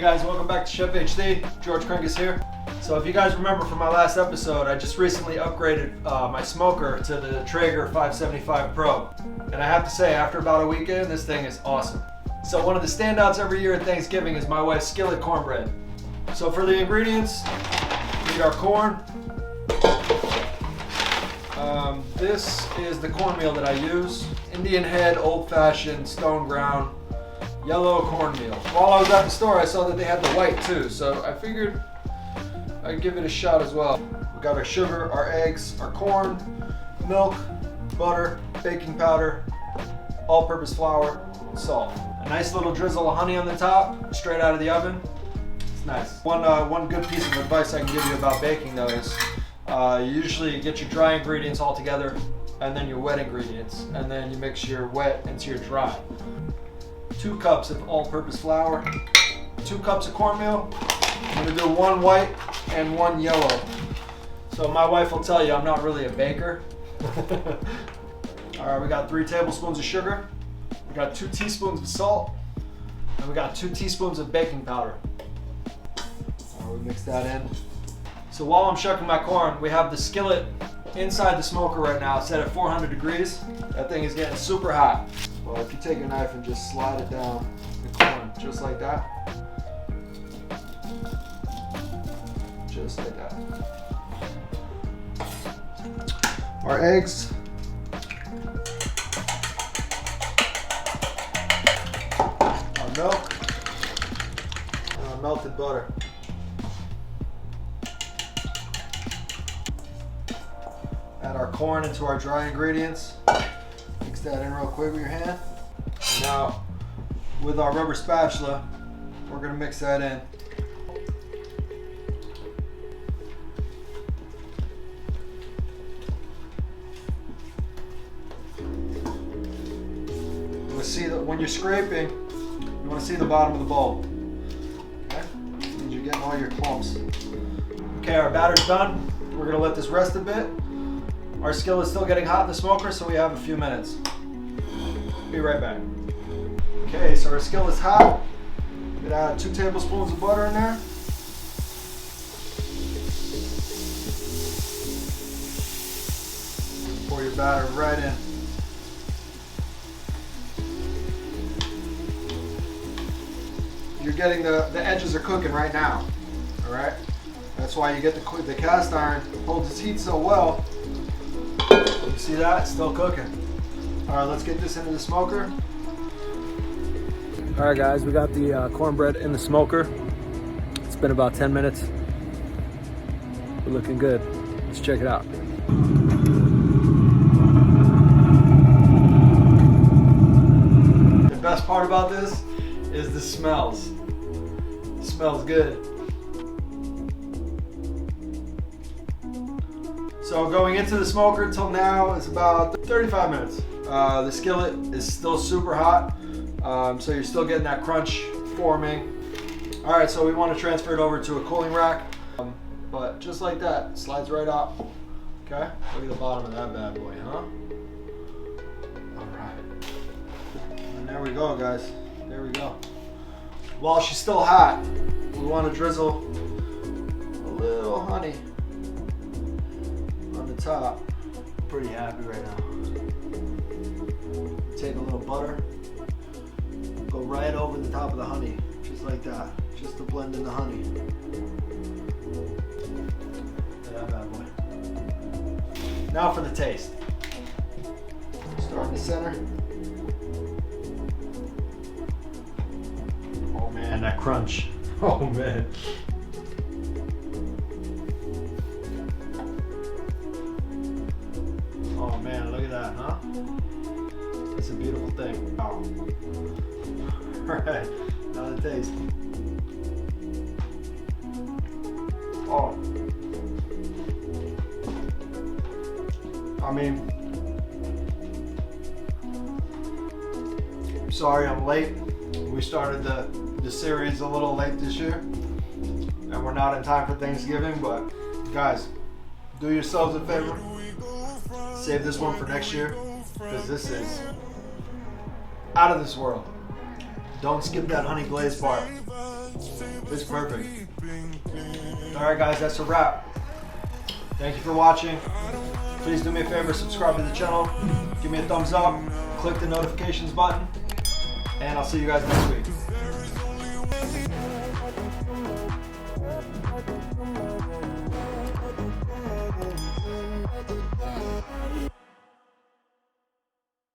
guys, welcome back to Chef HD. George Kringas here. So if you guys remember from my last episode, I just recently upgraded my smoker to the Traeger 575 Pro. And I have to say, after about a weekend, this thing is awesome. So one of the standouts every year at Thanksgiving is my wife's Skillet cornbread. So for the ingredients, we need our corn. This is the cornmeal that I use. Indian head, old-fashioned, stone ground, yellow cornmeal. While I was at the store, I saw that they had the white too, so I figured I'd give it a shot as well. We got our sugar, our eggs, our corn, milk, butter, baking powder, all-purpose flour, salt. A nice little drizzle of honey on the top, straight out of the oven. It's nice. One good piece of advice I can give you about baking though is you usually get your dry ingredients all together and then your wet ingredients, and then you mix your wet into your dry. 2 cups of all-purpose flour, 2 cups of cornmeal. I'm gonna do 1 white and 1 yellow. So my wife will tell you I'm not really a baker. All right, we got 3 tablespoons of sugar. We got 2 teaspoons of salt, and we got 2 teaspoons of baking powder. All right, we mix that in. So while I'm shucking my corn, we have the skillet inside the smoker right now, set at 400 degrees. That thing is getting super hot. Well, if you take your knife and just slide it down the corn, just like that. Just like that. Our eggs. Our milk. And our melted butter. Add our corn into our dry ingredients. Mix that in real quick with your hand. Now, with our rubber spatula, we're gonna mix that in. You wanna see that when you're scraping, you wanna see the bottom of the bowl. Okay? That means you're getting all your clumps. Okay, our batter's done. We're gonna let this rest a bit. Our skillet's still getting hot in the smoker, so we have a few minutes. Be right back. Okay, so our skillet's hot. We're gonna add 2 tablespoons of butter in there. Pour your batter right in. You're getting the edges are cooking right now, all right? That's why you get the cast iron holds its heat so well. You see that? It's still cooking. All right, let's get this into the smoker. All right, guys, we got the cornbread in the smoker. It's been about 10 minutes. We're looking good. Let's check it out. The best part about this is the smells. It smells good. So going into the smoker till now is about 35 minutes. The skillet is still super hot, so you're still getting that crunch forming. All right, so we want to transfer it over to a cooling rack, but just like that, it slides right out. Okay, look at the bottom of that bad boy, huh? All right, and there we go, guys. There we go. While she's still hot, we want to drizzle a little honey on the top. Pretty happy right now. Take a little butter, go right over the top of the honey, just like that, just to blend in the honey. That bad boy. Now for the taste. Start in the center. Oh man, that crunch. Oh man. Oh man, look at that, huh? It's a beautiful thing. Oh. Alright, now the taste. Oh. I mean, sorry I'm late. We started the series a little late this year, and we're not in time for Thanksgiving, but guys, do yourselves a favor. Save this one for next year, because this is out of this world. Don't skip that honey glaze part. It's perfect. All right, guys, that's a wrap. Thank you for watching. Please do me a favor, subscribe to the channel, give me a thumbs up, click the notifications button, and I'll see you guys next week.